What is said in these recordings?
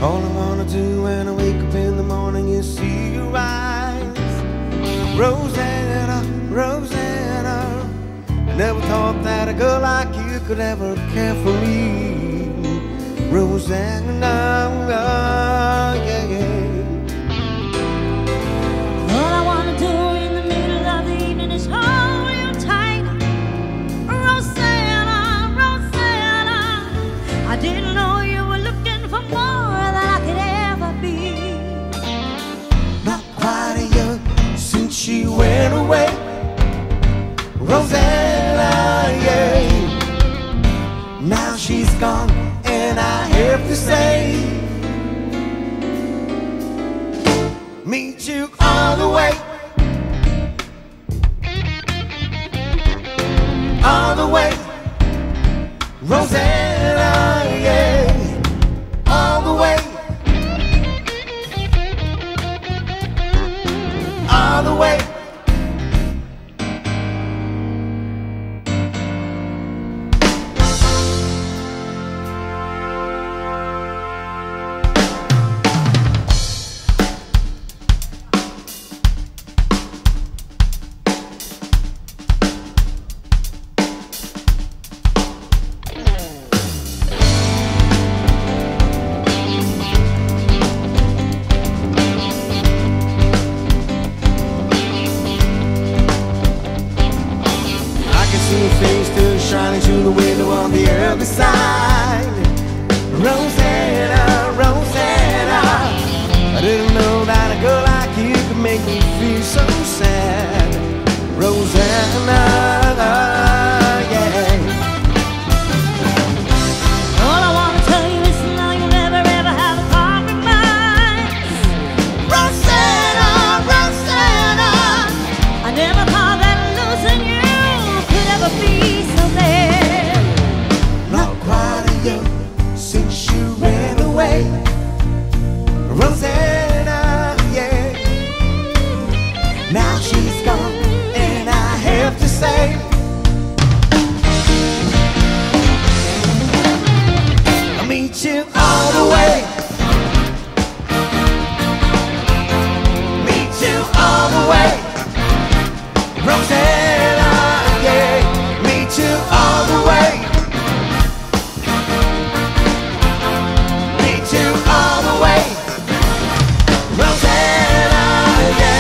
All I wanna do when I wake up in the morning is see your eyes. Rosanna, Rosanna, I never thought that a girl like you could ever care for me. Rosanna, yeah, yeah. All I wanna do in the middle of the evening is hold you tight. Rosanna, Rosanna, I didn't know you were looking for more than I could ever be. Not quite a year since she went away. Rosanna, yeah. Now she's gone and I have to say, meet you all the way, all the way, Rosanna, yeah, all the way, all the way. See your face still shining through the window on the other side. Rosanna, Rosanna, I didn't know that a girl like you could make me feel so sad. Rosanna, yeah. All I wanna tell you is now you'll never ever have a compromise. Rosanna, Rosanna, I never thought that losing you could ever be so bad. Not quite a year since you ran away. Rosanna, yeah. Now she's gone and I have to say, I'll meet you all the way, meet you all the way, Rosanna, yeah, meet you all the way, meet you all the way, Rosanna, yeah.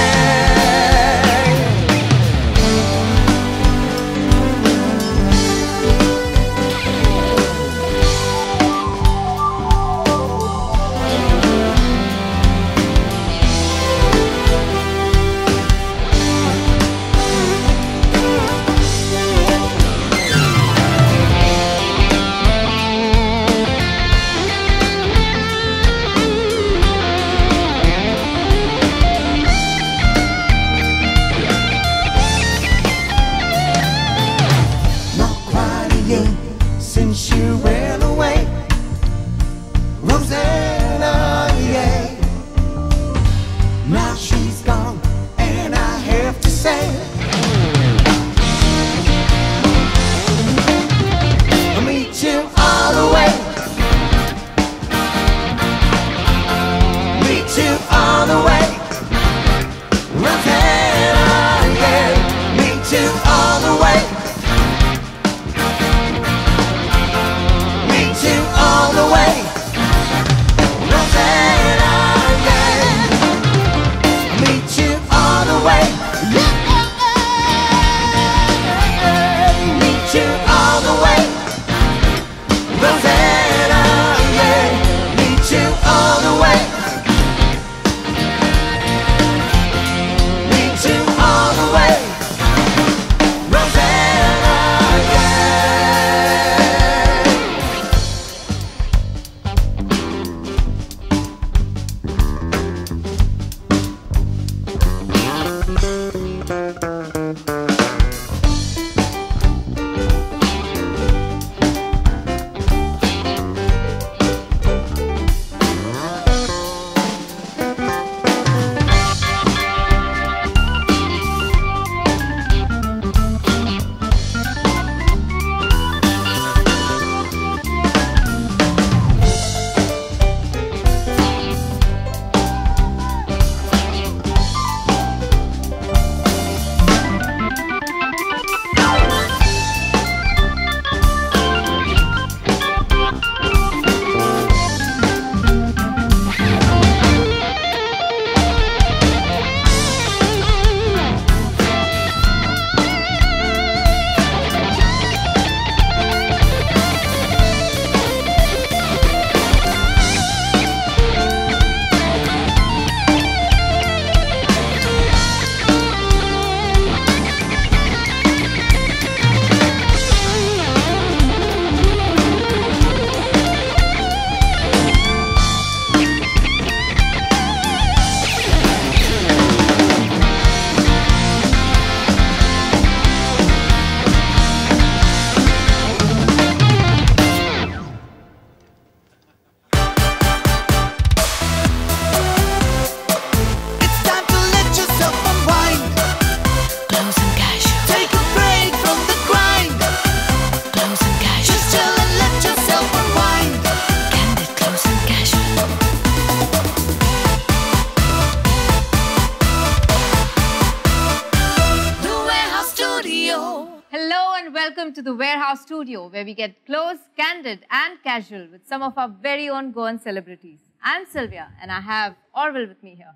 to the Warehouse Studio, where we get close, candid, and casual with some of our very own Goan celebrities. I'm Sylvia, and I have Orville with me here.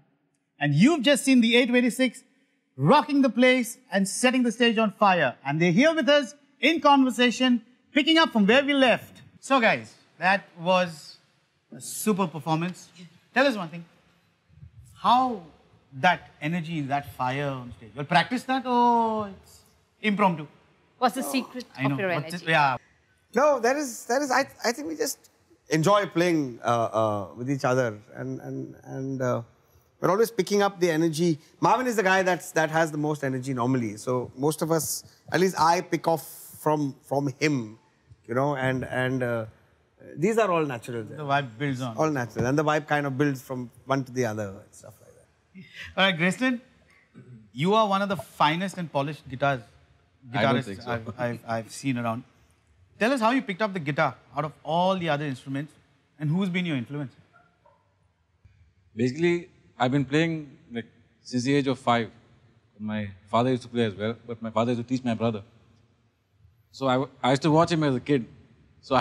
And you've just seen the 826 rocking the place and setting the stage on fire. And they're here with us in conversation, picking up from where we left. So guys, that was a super performance. Tell us one thing. How that energy, that fire on stage? Well, practice that or it's impromptu? What's the secret of your energy? Yeah. No, that is. I think we just enjoy playing with each other, and we're always picking up the energy. Marvin is the guy that has the most energy normally. So most of us, at least I pick off from him, you know, and these are all natural. The vibe builds on. All natural, and the vibe kind of builds from one to the other and stuff like that. All right, Graceland, you are one of the finest and polished guitarists so. I've seen around. Tell us how you picked up the guitar out of all the other instruments, and who's been your influence? Basically, I've been playing like since the age of 5. My father used to play as well, but my father used to teach my brother. So I used to watch him as a kid. So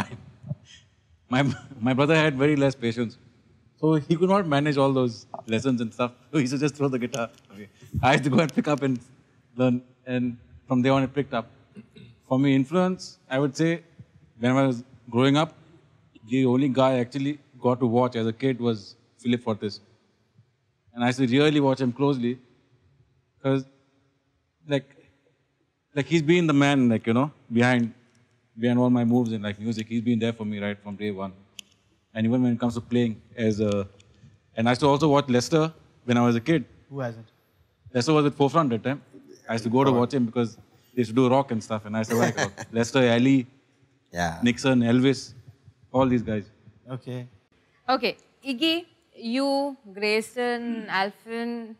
my brother had very less patience. So he could not manage all those lessons and stuff. So he used to just throw the guitar away. I used to go and pick up and learn, and from there on it picked up. For me, influence, I would say, when I was growing up, the only guy I actually got to watch as a kid was Philip Fortis. And I used to really watch him closely, because like he's been the man, like, you know, behind all my moves in like music. He's been there for me right from day one. And even when it comes to playing and I used to also watch Lester when I was a kid. Who hasn't? Lester was at Forefront that time. I used to go to watch him because they used to do rock and stuff, and I used to like rock. Lester, Ali, Nixon, Elvis, all these guys. Okay. Okay, Iggy, you, Grayson, Alfin,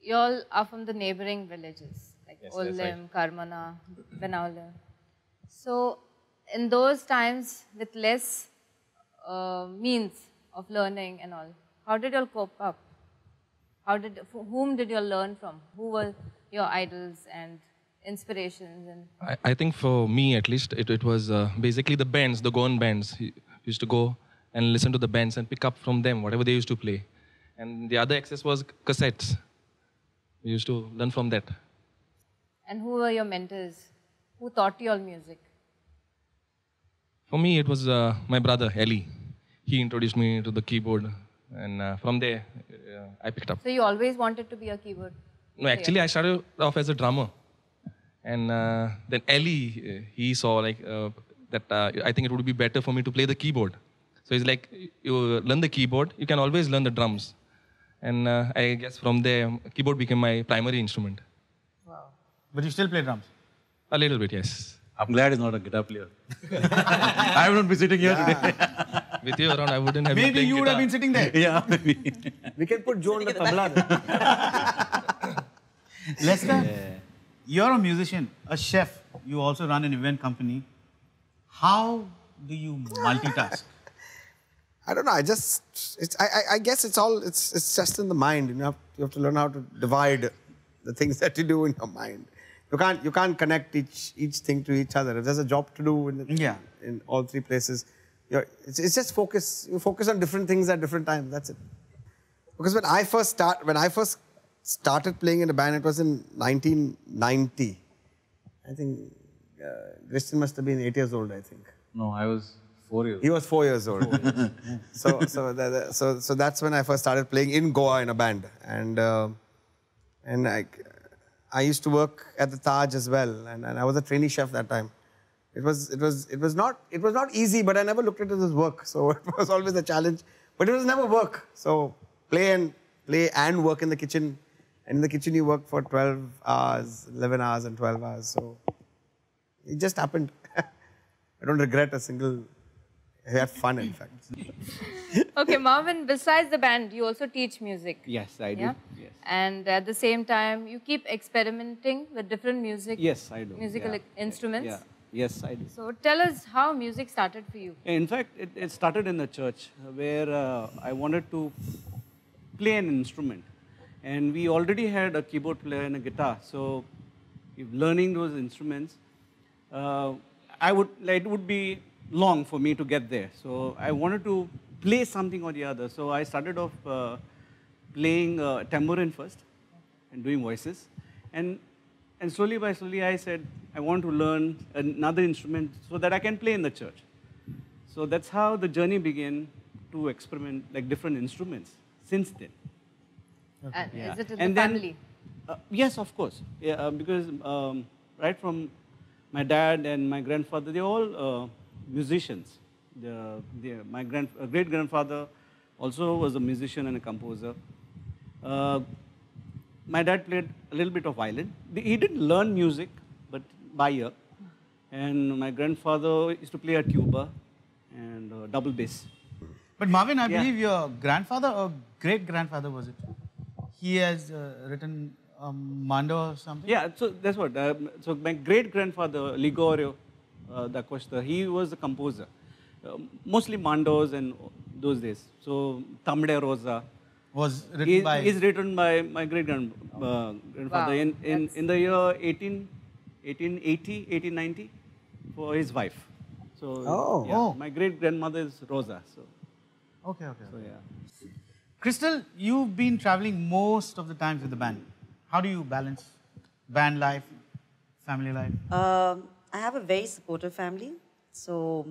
you all are from the neighboring villages, like Yes, Oldham, right. Karmana, Benaula. So, in those times with less means of learning and all, how did you all cope up? Whom did you all learn from? Who were your idols and inspirations? And I think for me at least, it was basically the bands, the Goan bands. We used to go and listen to the bands and pick up from them, whatever they used to play. And the other access was cassettes. We used to learn from that. And who were your mentors? Who taught you all music? For me, it was my brother, Ali. He introduced me to the keyboard. And from there, I picked up. So you always wanted to be a keyboard No, actually, I started off as a drummer. And then Ali, he saw like that I think it would be better for me to play the keyboard. So he's like, you learn the keyboard, you can always learn the drums. And I guess from there, keyboard became my primary instrument. Wow. But you still play drums? A little bit, yes. I'm glad he's not a guitar player. I wouldn't be sitting here today. With you around, I wouldn't have been Maybe playing you would have guitar. been sitting there. Yeah, maybe. We can put Joe on the tabla. Lester, you're a musician, a chef. You also run an event company. How do you multitask? I don't know. I guess it's just in the mind. You have to learn how to divide the things that you do in your mind. You can't connect each thing to each other. If there's a job to do in all three places, it's just focus. You focus on different things at different times. That's it. Because when I first started playing in a band, it was in 1990. I think Christian must have been 8 years old. I think. No, I was 4 years. He was 4 years old. So that's when I first started playing in Goa in a band, and I used to work at the Taj as well, and I was a trainee chef that time. It was not easy, but I never looked at it as work. So it was always a challenge, but it was never work. So play and work in the kitchen, and in the kitchen you work for 12 hours, 11 hours, and 12 hours. So it just happened. I don't regret a single. I had fun, in fact. Okay, Marvin, besides the band, you also teach music. Yes, I do. Yeah? Yes. And at the same time, you keep experimenting with different musical Yeah. instruments. Yeah. Yes, I do. So tell us how music started for you. In fact, it started in the church where I wanted to play an instrument. And we already had a keyboard player and a guitar. So learning those instruments, it would be long for me to get there. So I wanted to play something or the other. So I started off playing tambourine first and doing voices. And slowly by slowly I said, I want to learn another instrument so that I can play in the church. So that's how the journey began to experiment like different instruments since then. And Yeah. is it in And the then- family? Yes, of course. Yeah, because right from my dad and my grandfather, they're all musicians. My great-grandfather also was a musician and a composer. My dad played a little bit of violin. He didn't learn music, but by ear. And my grandfather used to play a tuba and double bass. But Marvin, I Yeah. believe your grandfather or great-grandfather was it? He has written Mando or something? Yeah, so that's what. So my great-grandfather, Ligorio da Costa, he was a composer. Mostly mandos and those days. So Tamde Rosa. Was written by... Is written by my great-grandfather Wow, in the year 1880, 1890 for his wife. So Oh. yeah, Oh. my great-grandmother is Rosa. So, Okay. so yeah. Crystal, you've been traveling most of the times with the band. How do you balance band life, family life? I have a very supportive family. So,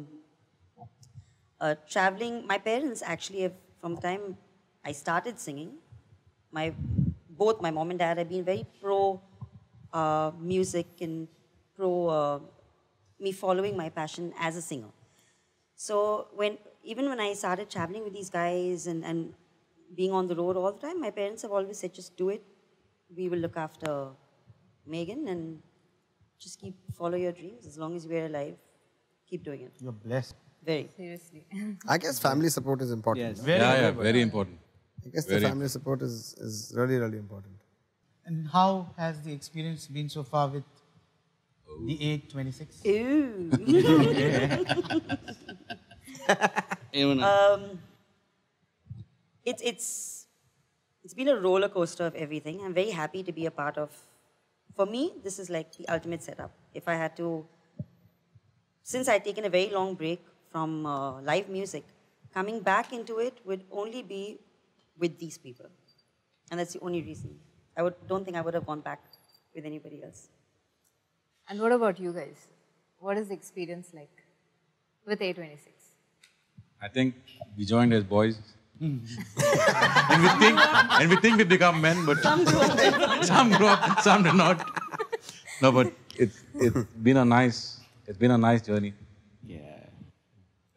traveling, my parents actually have, from the time I started singing, both my mom and dad have been very pro music and pro me following my passion as a singer. So, even when I started traveling with these guys and being on the road all the time, my parents have always said, just do it. We will look after Megan and just follow your dreams. As long as we're alive, keep doing it. You're blessed. Very. Seriously. I guess family support is important. Yes. Yeah, very important. I guess Very the family support is really, really important. And how has the experience been so far with the 826? Ooh. Even It's been a roller coaster of everything. I'm very happy to be a part of. For me, this is like the ultimate setup. If I had to, since I'd taken a very long break from live music, coming back into it would only be with these people, and that's the only reason. Don't think I would have gone back with anybody else. And what about you guys? What is the experience like with 826? I think we joined as boys. and we think we become men, but some grow up, some do not. No, but it's been a nice journey. yeah.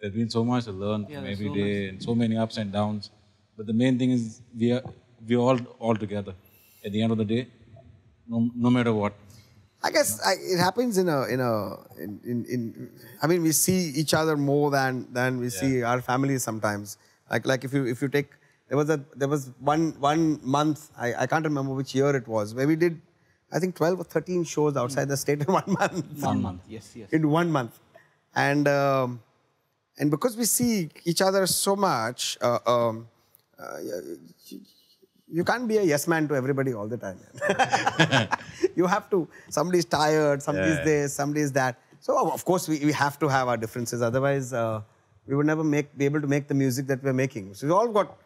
There's been so much to learn Yeah, from there's every so day and so many ups and downs. But the main thing is we're all together at the end of the day, no matter what. I guess it happens I mean, we see each other more than we see our families sometimes. Like if you take, there was one month, I can't remember which year it was, where we did, I think 12 or 13 shows outside the state in 1 month. 1 month. Yes. In 1 month. And because we see each other so much, you can't be a yes man to everybody all the time. You have to, somebody's tired, somebody's this, somebody's that. So of course we have to have our differences, otherwise we would never be able to make the music that we're making. So we all got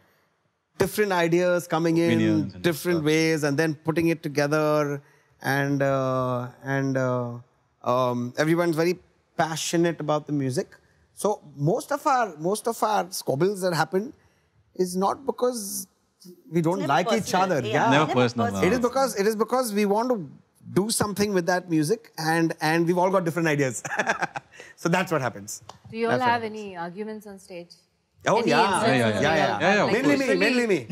different ideas coming in, Opinions and different ways, and then putting it together, and everyone's very passionate about the music. So most of our squabbles that happen is not because we don't Never like each personal. other. Yeah, Never personal, no. It is because we want to do something with that music, and we've all got different ideas. So that's what happens. Do you all That's what have happens. any arguments on stage? Oh Any yeah, instances Yeah, where yeah. you all Yeah, have, of like, mainly me.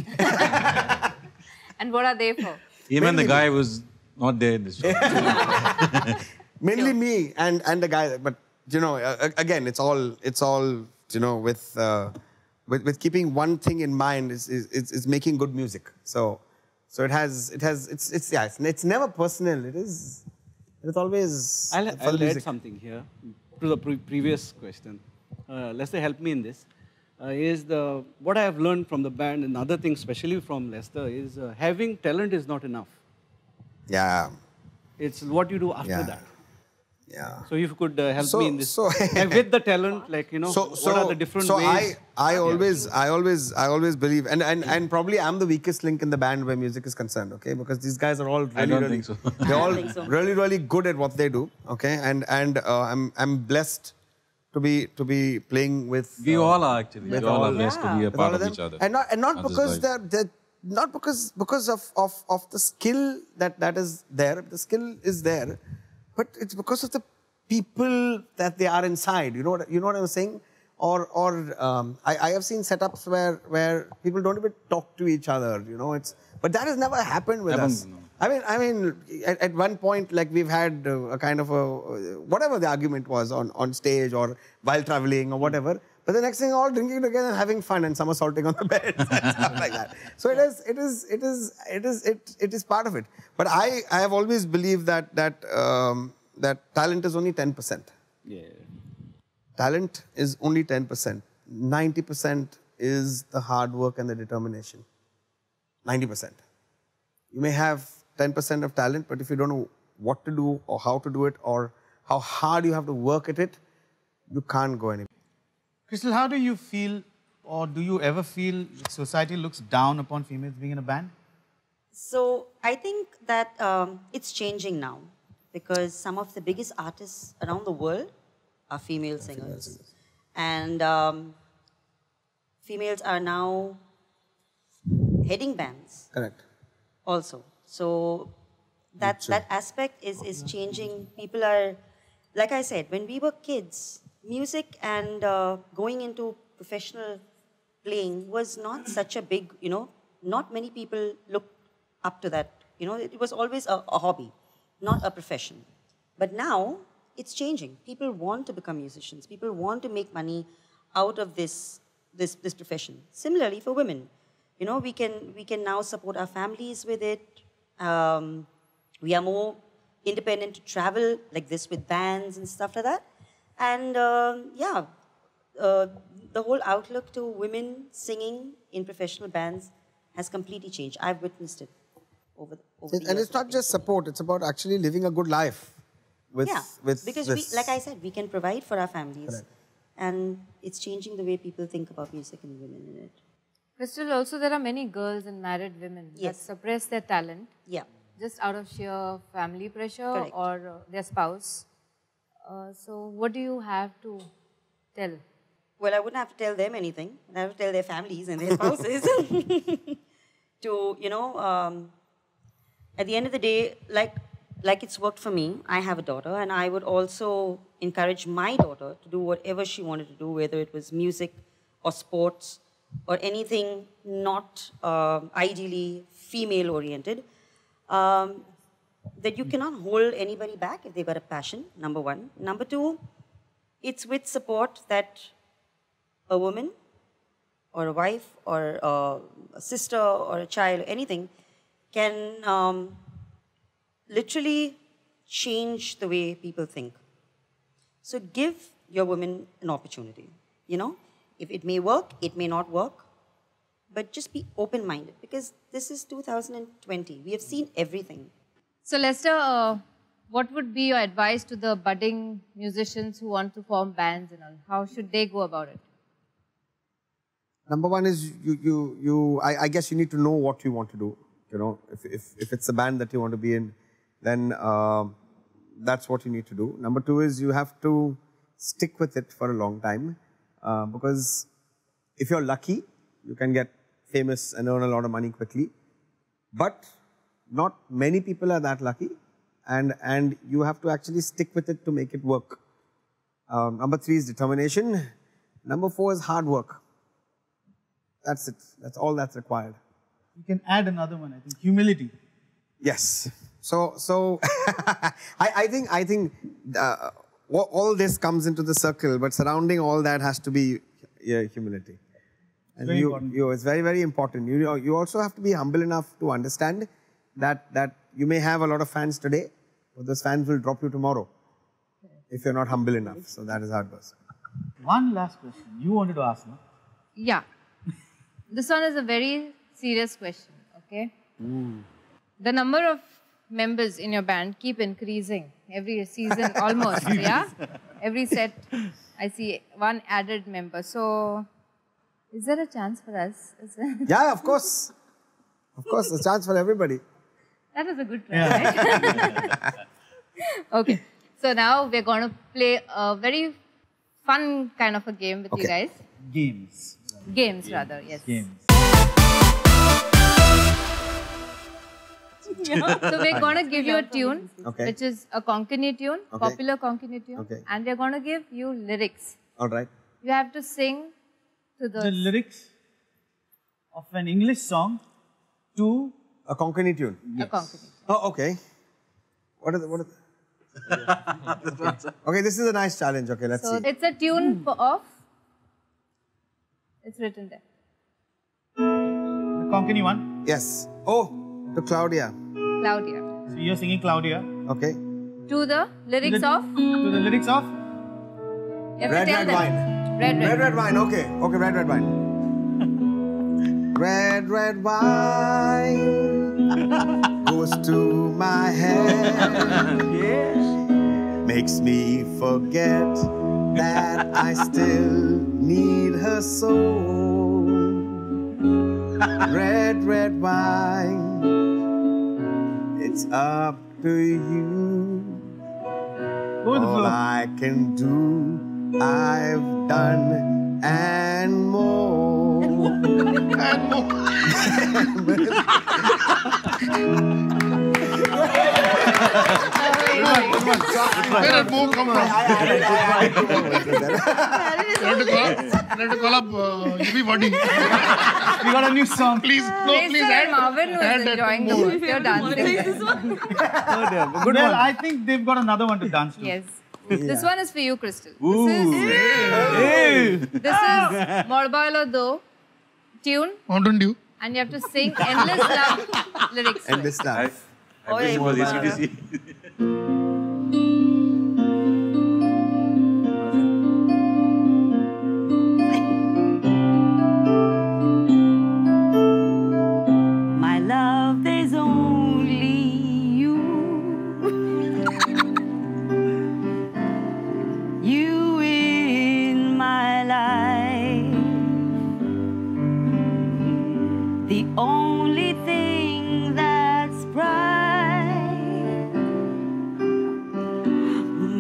And what are they for? Even the guy was not there in this show. Mainly me and the guy, but you know, again, it's all you know, with keeping one thing in mind is making good music. So it's never personal. It's always I'll for the add music. something here to the previous question. Lester, help me in this. What I have learned from the band, and other things, especially from Lester, is having talent is not enough. Yeah. It's what you do after Yeah. that. Yeah. So if you could help So- me in this, so- like with the talent, like what are the different ways? I always believe, and probably I'm the weakest link in the band where music is concerned, okay? Because these guys are all really, don't really, think so. they're all think so. really, really good at what they do, okay? And I'm blessed to be playing with. We all are actually. We all are blessed to be a with all part of them. each other. And not on this because life. they're not because of the skill that is there. The skill is there, but it's because of the people that they are inside. You know what I'm saying? Or I have seen setups where people don't even talk to each other. But that has never happened with us. No. I mean, at one point, like we've had a kind of a whatever the argument was on stage or while traveling or whatever. But the next thing, all drinking together and having fun and somersaulting on the bed and stuff like that. So it is part of it. But I have always believed that talent is only 10%. Yeah. Talent is only 10%. 90% is the hard work and the determination. 90%. You may have 10% of talent, but if you don't know what to do or how to do it or how hard you have to work at it, you can't go anywhere. Crystal, how do you feel, or do you ever feel society looks down upon females being in a band? So I think that it's changing now because some of the biggest artists around the world are female singers. And females are now heading bands Correct. also. So that aspect is changing. People are, like I said, when we were kids, music and going into professional playing was not such a big, not many people looked up to that. It was always a hobby, not a profession. But now it's changing. People want to become musicians. People want to make money out of this profession. Similarly for women, we can now support our families with it. We are more independent to travel like this with bands and stuff like that. And the whole outlook to women singing in professional bands has completely changed. I've witnessed it over the years. And it's not just support, it's about actually living a good life. Because we, like I said, we can provide for our families. Correct. And it's changing the way people think about music and women in it. Crystal, also there are many girls and married women Yes. that suppress their talent Yeah. just out of sheer family pressure Correct. or their spouse. So what do you have to tell? Well, I wouldn't have to tell them anything. I have to tell their families and their spouses to, at the end of the day, like it's worked for me. I have a daughter, and I would also encourage my daughter to do whatever she wanted to do, whether it was music or sports or anything not ideally female-oriented. That you cannot hold anybody back if they've got a passion, number one. Number two, it's with support that a woman or a wife or a sister or a child or anything can literally change the way people think. So give your women an opportunity. If it may work, it may not work, but just be open-minded because this is 2020. We have seen everything. So Lester, what would be your advice to the budding musicians who want to form bands and all? How should they go about it? Number one is I guess you need to know what you want to do. If it's a band that you want to be in, then that's what you need to do. Number two is you have to stick with it for a long time because if you're lucky, you can get famous and earn a lot of money quickly. But not many people are that lucky, and you have to actually stick with it to make it work. Number three is determination. Number four is hard work. That's it. That's all that's required. You can add another one, I think, humility. Yes. So I think all this comes into the circle, but surrounding all that has to be humility. And Very important. it's very, very important. You also have to be humble enough to understand that you may have a lot of fans today, but those fans will drop you tomorrow if you're not humble enough. So that is how it goes. One last question. You wanted to ask, no? Yeah. This one is a very serious question, okay? The number of members in your band keep increasing. every season almost, yeah? Every set, I see one added member. So, is there a chance for us? Yeah, of course. Of course, a chance for everybody. That was a good try, right? Okay. So now we're going to play a very fun kind of a game with you guys. Games. Games, rather, yes. Games. So we're going to give you a tune, which is a Konkani tune, popular Konkani tune, and we're going to give you lyrics. All right. You have to sing to The lyrics of an English song to a Konkani tune. a Konkani. Oh, okay. What are the okay, this is a nice challenge. Okay, let's So see. it's a tune of, it's written there. the Konkani one. Yes. Oh, to Claudia. Claudia. So you're singing Claudia. Okay. To the lyrics of? To the lyrics of? You have Red, to tell red them. wine. Red Red wine. Okay. Okay, red wine. Red wine goes to my head. Makes me forget that I still need her so. Red wine, it's up to you. All I can do, I've done and more. And more. Where did more come from? Let to call up everybody. We got a new song. Please, no, please and add. Marvin was enjoying the most. You're dancing. Well, I think they've got another one to dance to. Yes. This one is for you, Crystal. This is Morbailo Do tune. Mountain Dew. And you have to sing Endless Love lyrics. Endless Love. I wish it was AC/DC. My love, there's only you. You in my life. The only thing that's bright.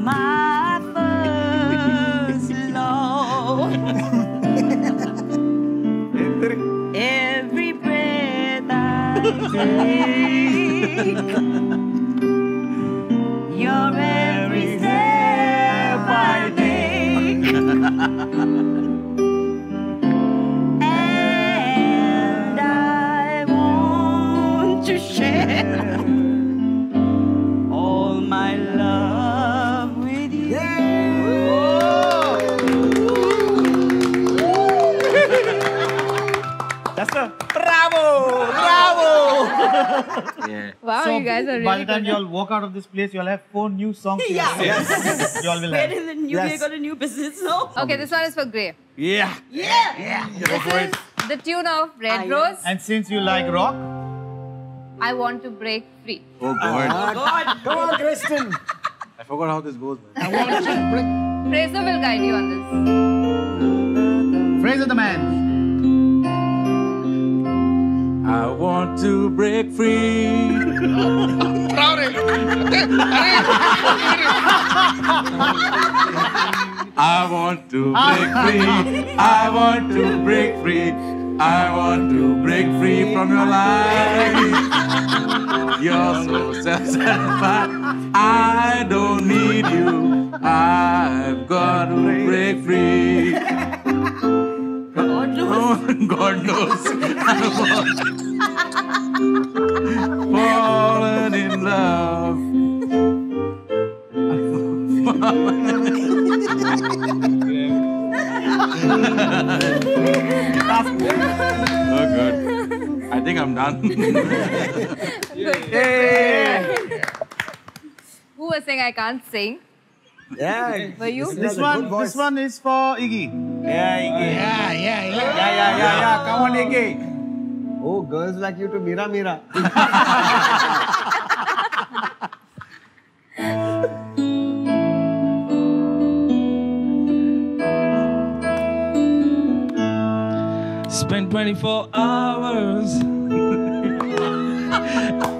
My first love. Every breath I take, your every step I make, and I want to share all my love with you. That's a bravo! Bravo! Yeah. Wow, So you guys are really by the time good. you all walk out of this place, you all have 4 new songs. to Yeah. sing. You all will We're have. in the new, we got a new business now. Okay, this one is for Grey. Yeah. This is the tune of Red Rose. And since you like rock, I want to break free. Oh God. Come on, Kristen. I forgot how this goes, man. Fraser will guide you on this. Fraser the man. I want to break free. I want to break free. I want to break free. I want to break free from your life. You're so self-satisfied. I don't need you. I've got to break free. God knows. Fallen in love. Oh, good. I think I'm done. Who was saying I can't sing? Yeah. For you? This one is for Iggy. Yeah, Iggy. Yeah. Come on, Iggy. Oh, girls like you to Mira Mira. Spend 24 hours.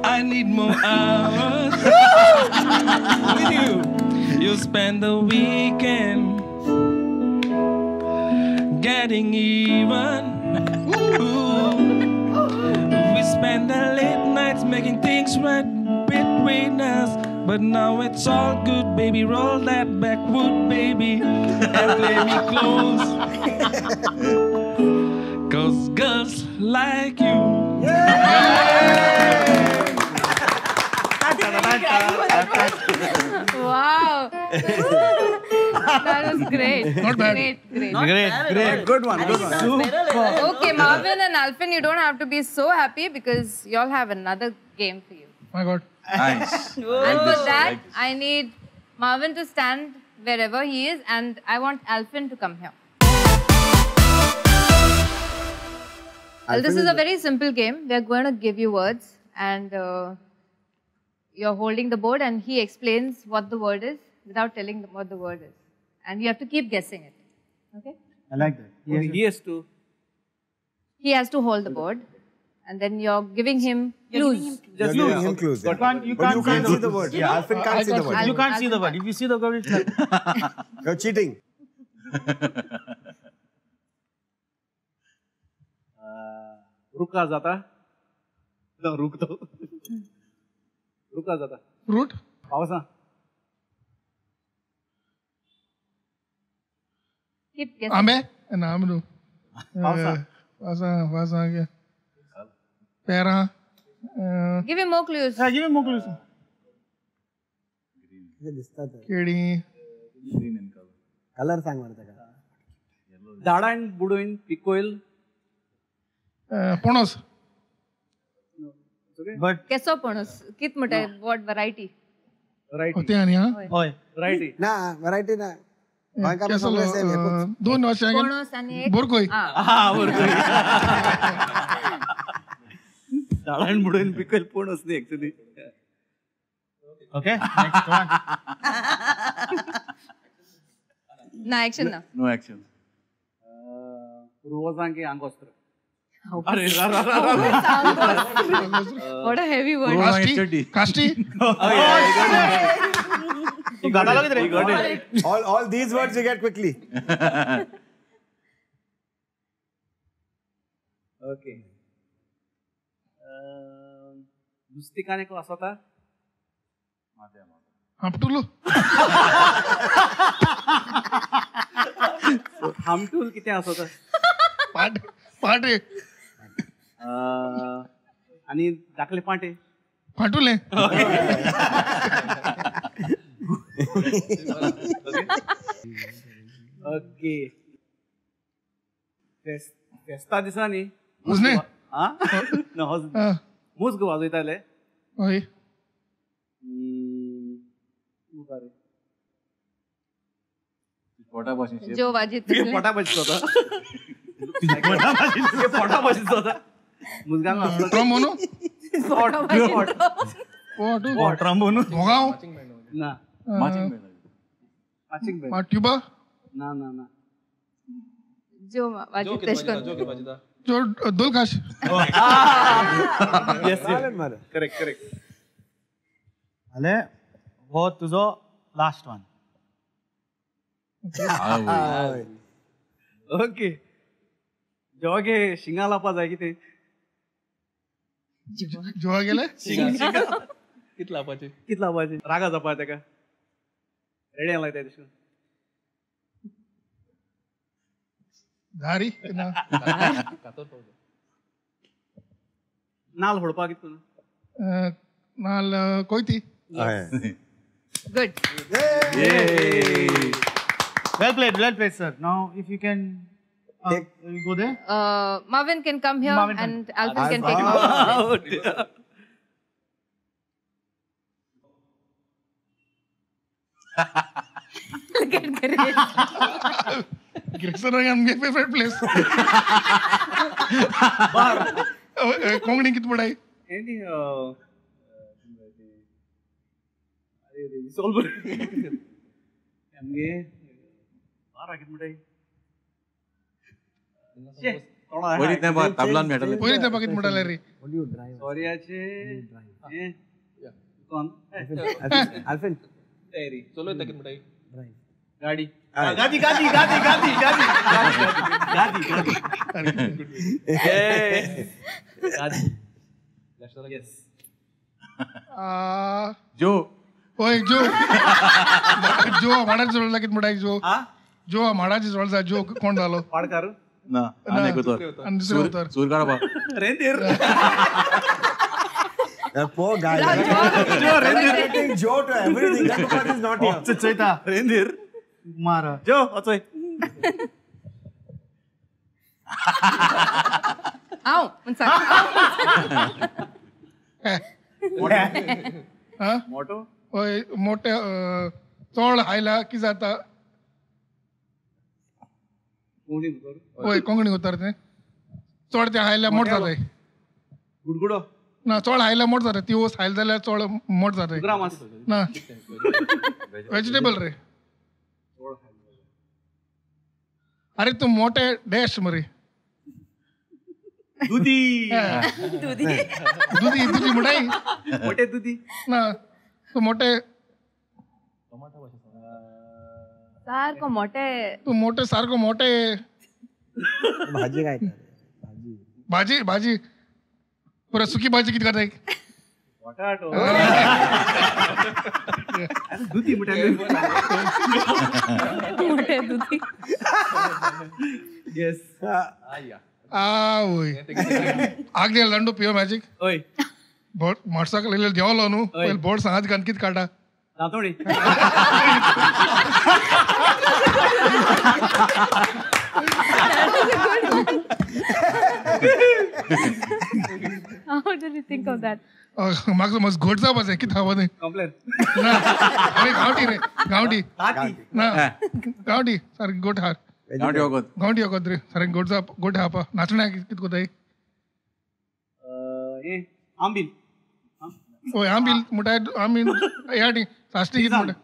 I need more hours with you. You spend the weekend getting even. Ooh. We spend the late nights making things right between us. But now it's all good, baby. Roll that backwood, baby, and play me close. Cause girls like you. Wow. That was great. Not bad. Great. Great. Good one. Okay, Marvin and Alvin, you don't have to be so happy because you all have another game for you. My God. Nice. And for that, I need Marvin to stand wherever he is, and I want Alvin to come here. Well, this is a very simple game. We are going to give you words, and you're holding the board, and he explains what the word is without telling them what the word is. And you have to keep guessing it. Okay? I like that. He has to. He has to hold the board, and then you're giving him clues. You're giving him clues. You can't see the word. Yeah, Alvin can't see the word. You can't see the word. If you see the word, it's like... You're cheating. रुका जाता. No, रुक दो. रुका जाता. Fruit. पावसा. Keep guessing. Ambe. Namru. पावसा. Vasa क्या? Pera. Give him more clues. Yeah, give him more clues. Kedi. Color सांग मला त्याचा. दाडान बुडोइन पिकोइल. Ponos. But... Keso ponos. Kit mote, what variety? Variety. होते हैं यहाँ. Oi. Variety. ना, variety ना. कैसा लो? दो नौ चाहिए. Ponos and एक. बोरकोई. बोरकोई. दाडान बुडोइन पिकोइल पोनस नाही actually. Okay, next one. No action now. No action. पूर्वजांगे अंगोस्त्र. अरे What a heavy word. Kasti. All these words you get quickly. Okay. नुस्तिकाने को असा था. Hamtulu. हमटूल किती असं होतं? पाटे. आणि दाखले पाटे. फाटुले. ओके. फेस्ता दिसानी. उसने. हाँ? न होस. मुझ को वाजवता ले. ओए. जो वाजित ये पोटा बजित होता. ये पोटा बजित होता. मुझगांग असतो. ट्रम्बोनो. ट्रम्बोनो. भोगाव. ना. Marching band. ट्यूबा. ना. जो वाजित पेशकन. जो दुलकाश. Yes. Correct. Ale, हो तुझो last one. ओके. जेव्हा गे शिंगाला पा जाय किती. जेव्हा गेले. कितला पाचे. रागा जपा त्याका. रेडी आलाय त्या दिवशी. धारी. नाल होडपा किती. नाल कोयती. Good. Well played, sir. Now, if you can you go there. Marvin can come here Marvin and Alvin can take him out. Look at Grace. Grace is my favorite place. Kongni कित बड़ा है? ఏంటి solver. हमगे बारा कित बड़ा है? पयलीं तें तबलान मेळटालें. पयलीं तें बाकीत म्हणटाले रे. सॉर्याचे कोण Alvin. तयारी चलो ताकीत म्हणटाय. गाडी गादी. Yes. जो ओय जो माडाची जोड लागीत म्हणटाय जो माडाची जोड जा जो कोण जालो पाडकार ना आनी एक उतर. आनी दुसरें उतर सूर काडपा. रेंदीर That poor guy. Joe to everything. That part is not here. चयता रेंदीर मारा जो वचोय हांव म्हण सांग. मोटो ओय मोठे चोळ हायला की जाता कोणी उतर ओय कोंकणी उतर ते चोळ ते हायल्या मोठ जाताय गुडगुडो ना चोळ हायल्या मोठ जाता ती ओस हायल जाल्यार चोळ मोठ जाताय ग्रामास ना वेजिटेबल रे अरे तू मोठे डॅश मरे दुधी दुधी म्हणटाय मोठे दुधी ना तू मोठे सारको मोठे तू मोठे सारको मोठे भाजी काय भाजी पुरा सुकी भाजी किती करताय पोटाटो दुधी म्हटले मोठे दुधी. येस ओय आगले लंडो पियो मॅजिक ओय बोट मोटरसायकल इल्ले देवलो न्हू पयलीं बोट सांगात घान कितें काडा तातोडी How did you think of that? म्हाका मस्त घोट जावपाचें कितें खावप न्ही कंप्लेन ना अरे गांवठी रे गांवठी ताती ना गांवठी सारकी गोट हार गांवठी वखद. गांवठी वखद रे सारकी गोट हापा नाचण्या कितें कोताय ए आंबील ओय आंबील म्हणटाय आंबील ह्या टी साश्टी कितें म्हणटा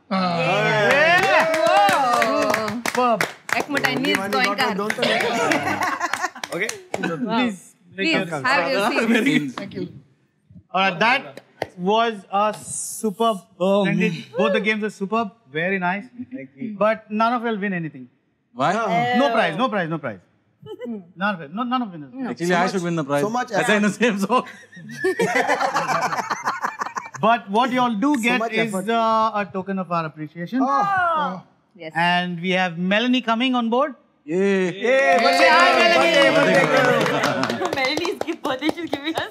एक म्हणटा नीज गोंयकार. Okay Please have your seat. Thank you All right, that was a superb. Splendid. Both the games were superb. Very nice. Thank you. But none of you will win anything. Why? No prize. No prize. No prize. None of it. None of winners. Actually, I should win the prize. so much As in the same song. But what you all do get much is effort. a token of our appreciation. Yes. And we have Melanie coming on board. Yeah. Melanie's birthday, she's giving us.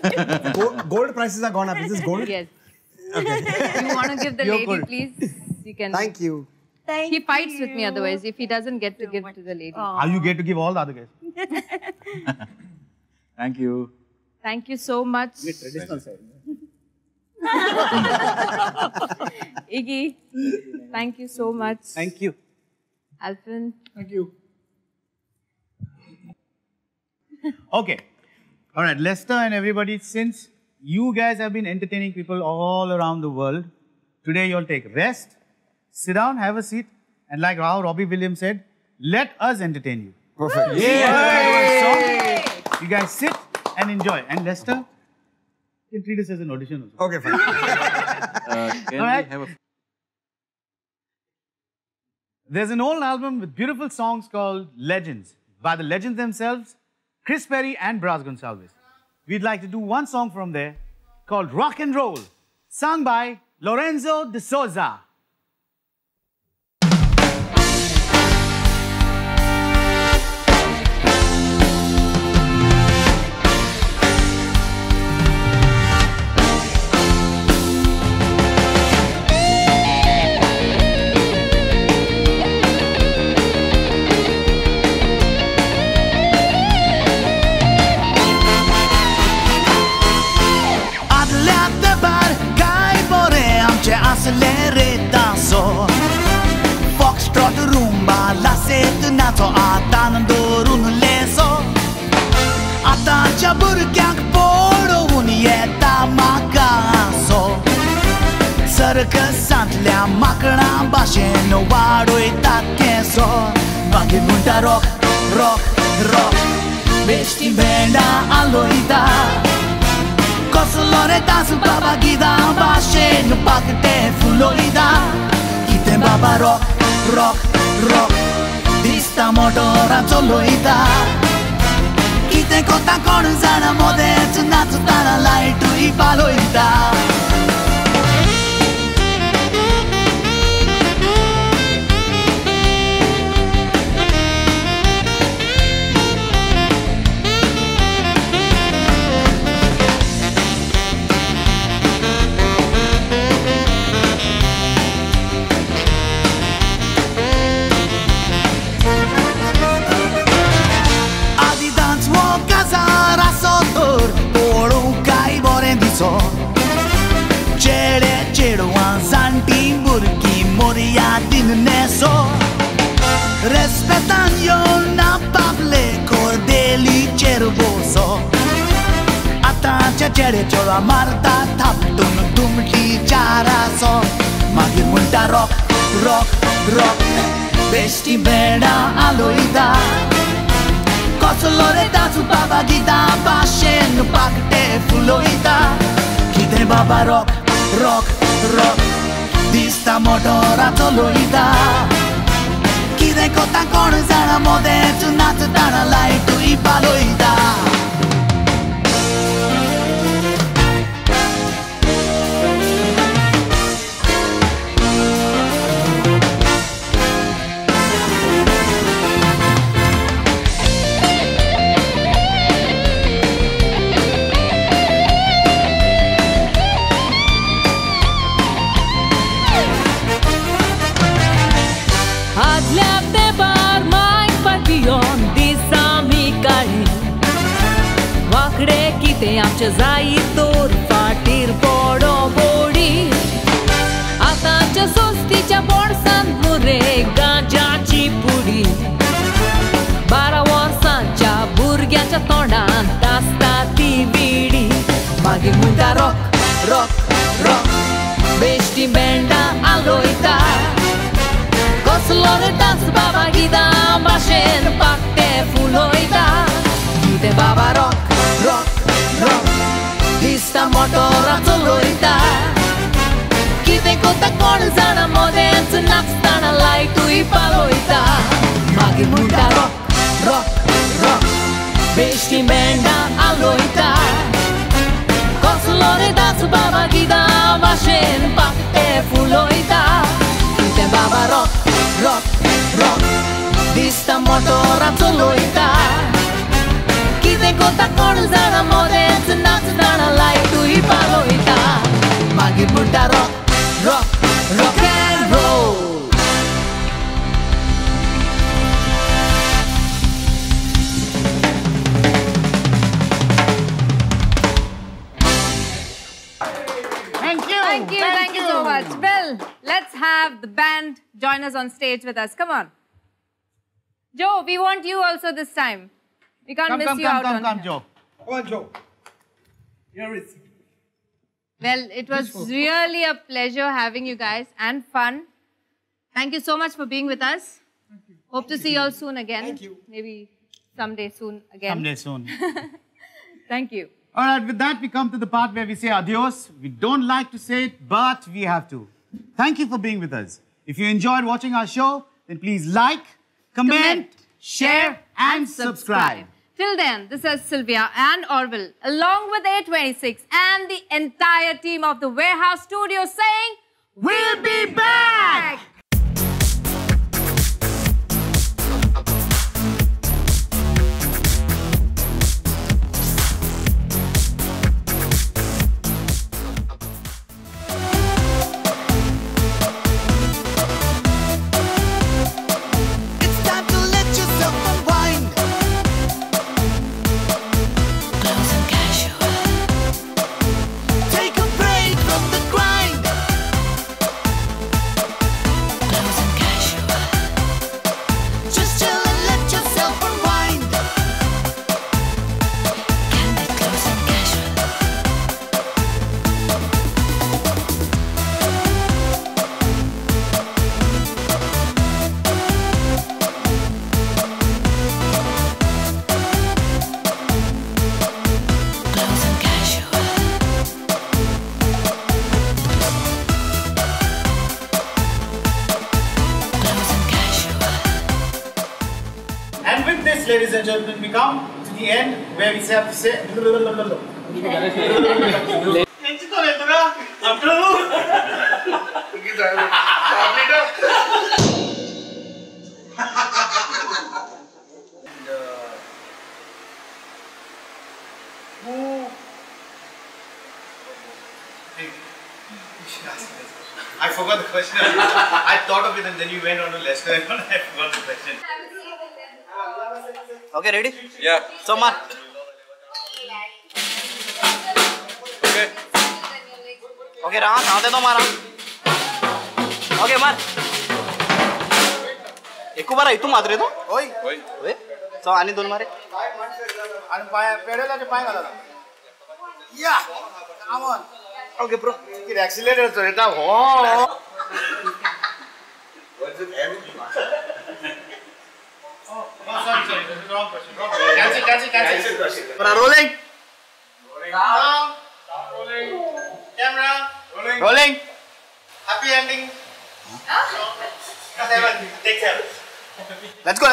Gold prices are gone up. Is this gold? Yes. You want to give the lady, please? You can. Thank you. He fights with me otherwise if he doesn't get to give to the lady. How you get to give all the other guys? Thank you. Thank you so much. Traditional side Iggy, thank you so much. Thank you Alvin. Thank you Okay. All right, Lester and everybody, since you guys have been entertaining people all around the world, today you'll take rest, sit down, have a seat, and like how Robbie Williams said, let us entertain you. Perfect. You guys sit and enjoy. And Lester, you can treat this as an audition also. Okay, fine. Can All right. we have a... There's an old album with beautiful songs called Legends by the legends themselves, Chris Perry and Bras Gonsalves. We'd like to do one song from there called Rock and Roll, sung by Lorenzo de Souza. Acceleratanso Foxtrot rumba la setunato atan dorun leso Atacha burkyak poro unieta makaso Sarka santlia makna basheno wado itakeso Bagi munta rock, rock, rock vestimenta aloita Cosolore dansu baba gida bashe no pakte fuloida Kite baba rock, rock, rock Dista motora choloida Kite kota konu zana mode Natsu tara light i paloida Chere cheruan santi burki moria din neso Respetan yo na pable cordeli cherboso Atacha chere chora marta taptun dumti charaso Magir munta rock rock rock Besti beda aloida Cosolore dansu baba gita bashen pakte fuloida Kite baba rock, rock, rock Dista motora toloida Kite kota konu zara mode Natsu tara light i paloida आमच्या जाई तोर फाटीर पडो बोडी आतांच्या सोस्तीच्या बोडसांत मुरे गांजाची पुडी 12 वर्सांच्या भुरग्याच्या तोंडांत आसता ती विडी मागीर म्हणटा रॉक रॉक रॉक बेश्टी बँडा आलोयता कसलो रे डान्स बाबा गिदा भाशेन पाकटे फुलोयता कितें बाबा rock rock rock Dista motora toloida Kite kota konu zana moden Natsu tara light i paloida Magir munta rock, rock, rock Besti benda aloida Cosolore dansu baba gida Vashen pakte fuloida Kite baba rock, rock, rock Dista motora toloida Kite kota konu zana moden Natsu tara light i paloida Magir munta rock, rock, rock and roll Thank you so much. Well, let's have the band join us on stage with us. Come on. Joe, we want you also this time. We can't miss you out on Come, here. Joe. Come on, Joe. Here it is. Well, it was really a pleasure having you guys and fun. Thank you so much for being with us. Hope to see you all soon again. Thank you. Maybe someday soon again. Someday soon. Thank you. All right, with that, we come to the part where we say adios. We don't like to say it, but we have to. Thank you for being with us. If you enjoyed watching our show, then please like, comment, share, and subscribe. Till then, this is Sylvia and Orville, along with A26 and the entire team of the Warehouse Studio saying, We'll be back! when we come to the end where we have to say. I forgot the question. I thought of it and then you went on to Lester and I forgot the question. Okay, ready? Yeah. So, Mark. Okay. Okay, Rahan, साथ दो मारा. Okay, Mark. एक बार इतु मात्र तो? Oi. ओए. So, आनी दोन मारे. And pedal like a pine. Yeah. Come on. Okay, bro. It accelerated so it now. Oh. What's it? Oh, sorry. This is the wrong question. Catch it. Rolling. Down. Rolling. Camera. Rolling. Happy ending. Take care. Let's go.